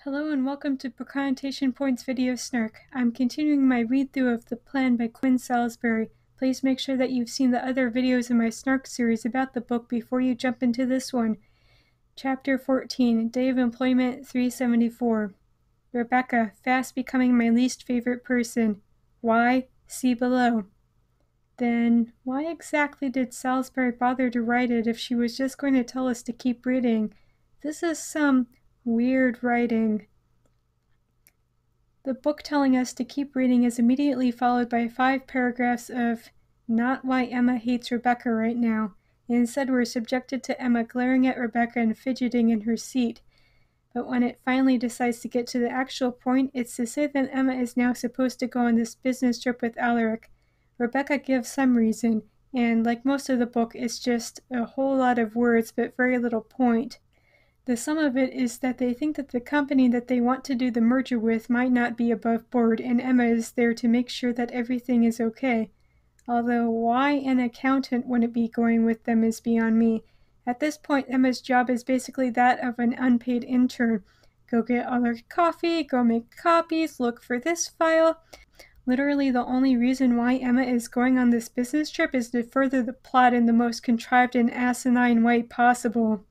Hello and welcome to Proconnotation Points video Snark. I'm continuing my read-through of The Plan by Qwen Salsbury. Please make sure that you've seen the other videos in my Snark series about the book before you jump into this one. Chapter 14, Day of Employment 374. Rebecca, fast becoming my least favorite person. Why? See below. Then, why exactly did Salsbury bother to write it if she was just going to tell us to keep reading? This is some weird writing. The book telling us to keep reading is immediately followed by 5 paragraphs of not why Emma hates Rebecca right now. Instead, we're subjected to Emma glaring at Rebecca and fidgeting in her seat. But when it finally decides to get to the actual point, it's to say that Emma is now supposed to go on this business trip with Alaric. Rebecca gives some reason, and like most of the book, it's just a whole lot of words but very little point. The sum of it is that they think that the company that they want to do the merger with might not be above board, and Emma is there to make sure that everything is okay. Although why an accountant wouldn't be going with them is beyond me. At this point, Emma's job is basically that of an unpaid intern. Go get other coffee, go make copies, look for this file. Literally the only reason why Emma is going on this business trip is to further the plot in the most contrived and asinine way possible.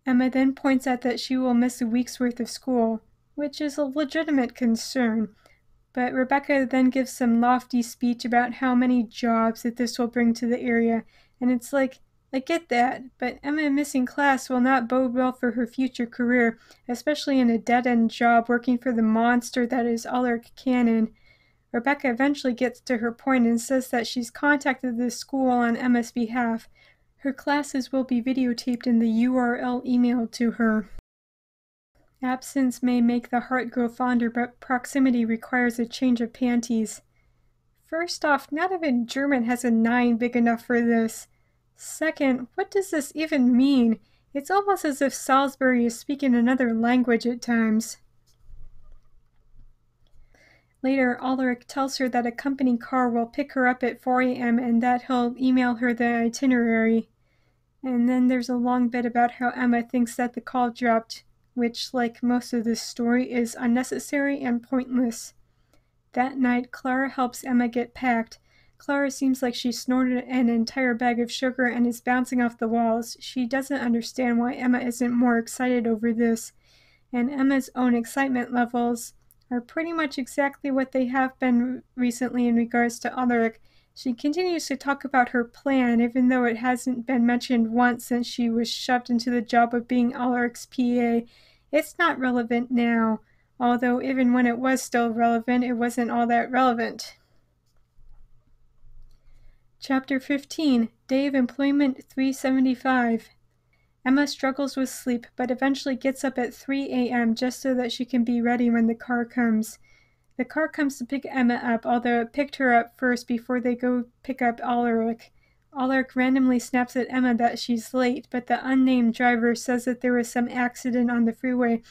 Emma then points out that she will miss a week's worth of school, which is a legitimate concern. But Rebecca then gives some lofty speech about how many jobs that this will bring to the area, and it's like, I get that, but Emma missing class will not bode well for her future career, especially in a dead-end job working for the monster that is Alaric Cannon. Rebecca eventually gets to her point and says that she's contacted the school on Emma's behalf. Her classes will be videotaped in the URL emailed to her. Absence may make the heart grow fonder, but proximity requires a change of panties. First off, not even German has a 9 big enough for this. Second, what does this even mean? It's almost as if Salsbury is speaking another language at times. Later, Alaric tells her that a company car will pick her up at 4 a.m. and that he'll email her the itinerary. And then there's a long bit about how Emma thinks that the call dropped, which, like most of this story, is unnecessary and pointless. That night, Clara helps Emma get packed. Clara seems like she snorted an entire bag of sugar and is bouncing off the walls. She doesn't understand why Emma isn't more excited over this, and Emma's own excitement levels are pretty much exactly what they have been recently in regards to Alaric. She continues to talk about her plan, even though it hasn't been mentioned once since she was shoved into the job of being Alaric's PA. It's not relevant now, although even when it was still relevant, it wasn't all that relevant. Chapter 15, Day of Employment 375. Emma struggles with sleep, but eventually gets up at 3 a.m. just so that she can be ready when the car comes. The car comes to pick Emma up, although it picked her up first before they go pick up Alaric. Alaric randomly snaps at Emma that she's late, but the unnamed driver says that there was some accident on the freeway,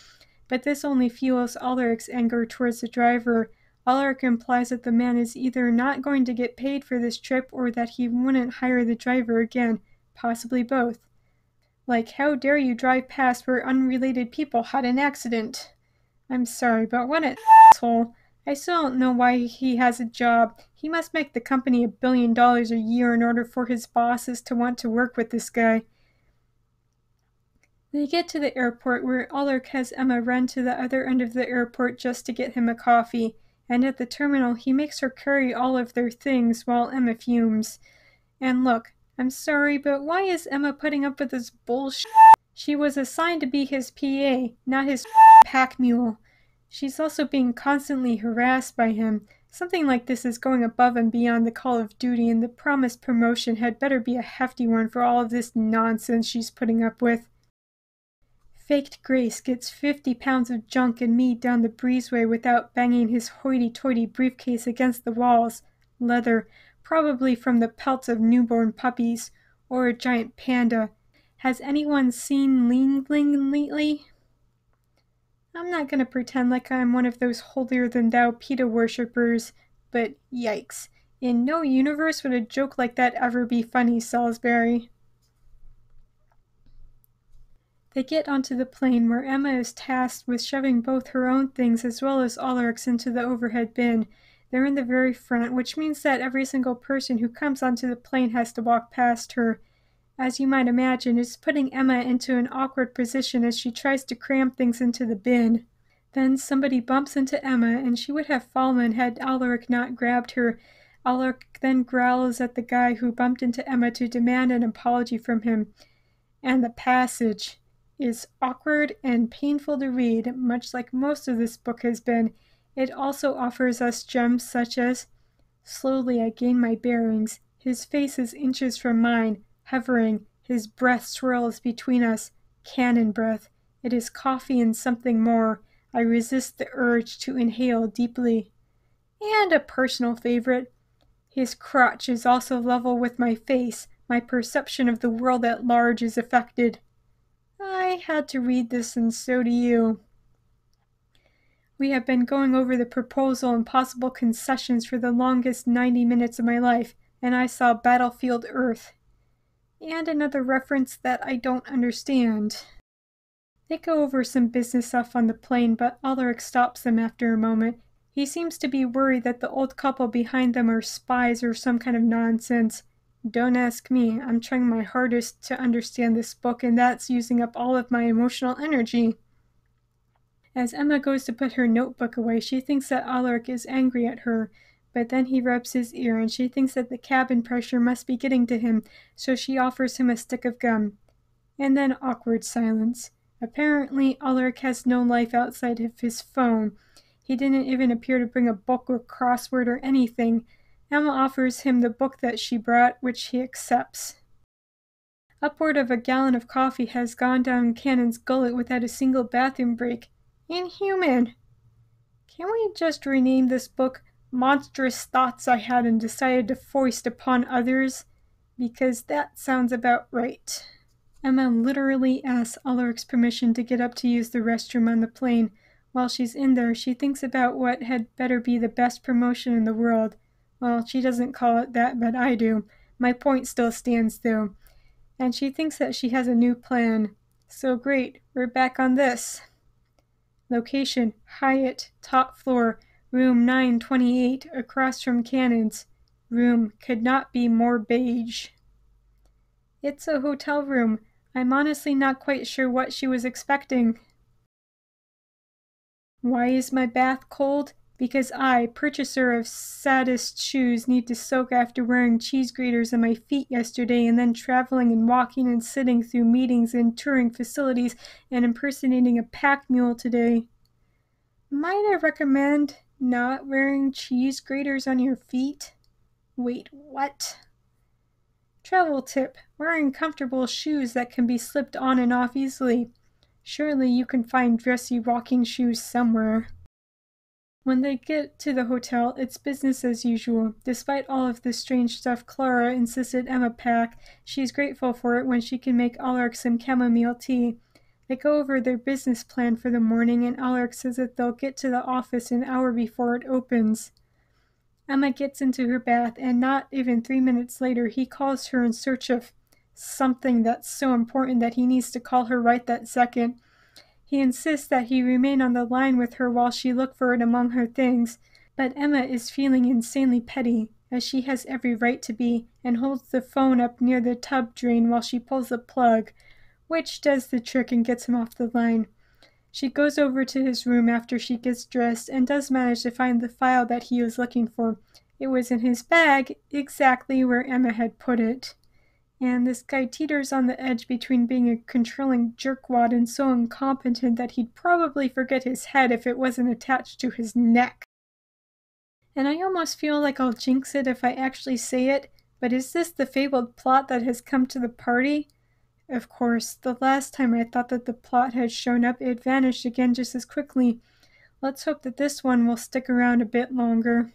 but this only fuels Alaric's anger towards the driver. Alaric implies that the man is either not going to get paid for this trip or that he wouldn't hire the driver again, possibly both. Like, how dare you drive past where unrelated people had an accident? I'm sorry, but what an asshole. I still don't know why he has a job. He must make the company $1 billion a year in order for his bosses to want to work with this guy. They get to the airport where Alaric has Emma run to the other end of the airport just to get him a coffee, and at the terminal he makes her carry all of their things while Emma fumes. And look, I'm sorry, but why is Emma putting up with this bullshit? She was assigned to be his PA, not his pack mule. She's also being constantly harassed by him. Something like this is going above and beyond the call of duty, and the promised promotion had better be a hefty one for all of this nonsense she's putting up with. Faked Grace gets 50 pounds of junk and meat down the breezeway without banging his hoity-toity briefcase against the walls. Leather, probably from the pelts of newborn puppies, or a giant panda. Has anyone seen Ling Ling lately? I'm not going to pretend like I'm one of those holier-than-thou PETA worshippers, but yikes. In no universe would a joke like that ever be funny, Salsbury. They get onto the plane where Emma is tasked with shoving both her own things as well as Ulrich's into the overhead bin. They're in the very front, which means that every single person who comes onto the plane has to walk past her. As you might imagine, it's putting Emma into an awkward position as she tries to cram things into the bin. Then somebody bumps into Emma, and she would have fallen had Ulrich not grabbed her. Ulrich then growls at the guy who bumped into Emma to demand an apology from him. And the passage is awkward and painful to read, much like most of this book has been. It also offers us gems such as, "Slowly I gain my bearings. His face is inches from mine, hovering. His breath swirls between us. Cannon breath. It is coffee and something more. I resist the urge to inhale deeply." And a personal favorite, "His crotch is also level with my face. My perception of the world at large is affected." I had to read this, and so do you. We have been going over the proposal and possible concessions for the longest 90 minutes of my life, and I saw Battlefield Earth. And another reference that I don't understand. They go over some business stuff on the plane, but Ulrich stops them after a moment. He seems to be worried that the old couple behind them are spies or some kind of nonsense. Don't ask me. I'm trying my hardest to understand this book, and that's using up all of my emotional energy. As Emma goes to put her notebook away, she thinks that Ulrich is angry at her, but then he rubs his ear and she thinks that the cabin pressure must be getting to him, so she offers him a stick of gum. And then awkward silence. Apparently, Ulrich has no life outside of his phone. He didn't even appear to bring a book or crossword or anything. Emma offers him the book that she brought, which he accepts. Upward of a gallon of coffee has gone down Cannon's gullet without a single bathroom break. Inhuman! Can we just rename this book "Monstrous Thoughts I Had and Decided to Foist Upon Others"? Because that sounds about right. Emma literally asks Ulrich's permission to get up to use the restroom on the plane. While she's in there, she thinks about what had better be the best promotion in the world. Well, she doesn't call it that, but I do. My point still stands, though. And she thinks that she has a new plan. So great, we're back on this. Location, Hyatt, top floor, room 928, across from Cannon's. Room could not be more beige. It's a hotel room. I'm honestly not quite sure what she was expecting. Why is my bath cold? Because I, purchaser of saddest shoes, need to soak after wearing cheese graters on my feet yesterday and then traveling and walking and sitting through meetings and touring facilities and impersonating a pack mule today. Might I recommend not wearing cheese graters on your feet? Wait, what? Travel tip: wearing comfortable shoes that can be slipped on and off easily. Surely you can find dressy walking shoes somewhere. When they get to the hotel, it's business as usual. Despite all of the strange stuff Clara insisted Emma pack, she's grateful for it when she can make Ulrich some chamomile tea. They go over their business plan for the morning, and Ulrich says that they'll get to the office an hour before it opens. Emma gets into her bath, and not even 3 minutes later, he calls her in search of something that's so important that he needs to call her right that second. He insists that he remain on the line with her while she look for it among her things, but Emma is feeling insanely petty, as she has every right to be, and holds the phone up near the tub drain while she pulls the plug, which does the trick and gets him off the line. She goes over to his room after she gets dressed and does manage to find the file that he was looking for. It was in his bag, exactly where Emma had put it. And this guy teeters on the edge between being a controlling jerkwad and so incompetent that he'd probably forget his head if it wasn't attached to his neck. And I almost feel like I'll jinx it if I actually say it, but is this the fabled plot that has come to the party? Of course, the last time I thought that the plot had shown up, it vanished again just as quickly. Let's hope that this one will stick around a bit longer.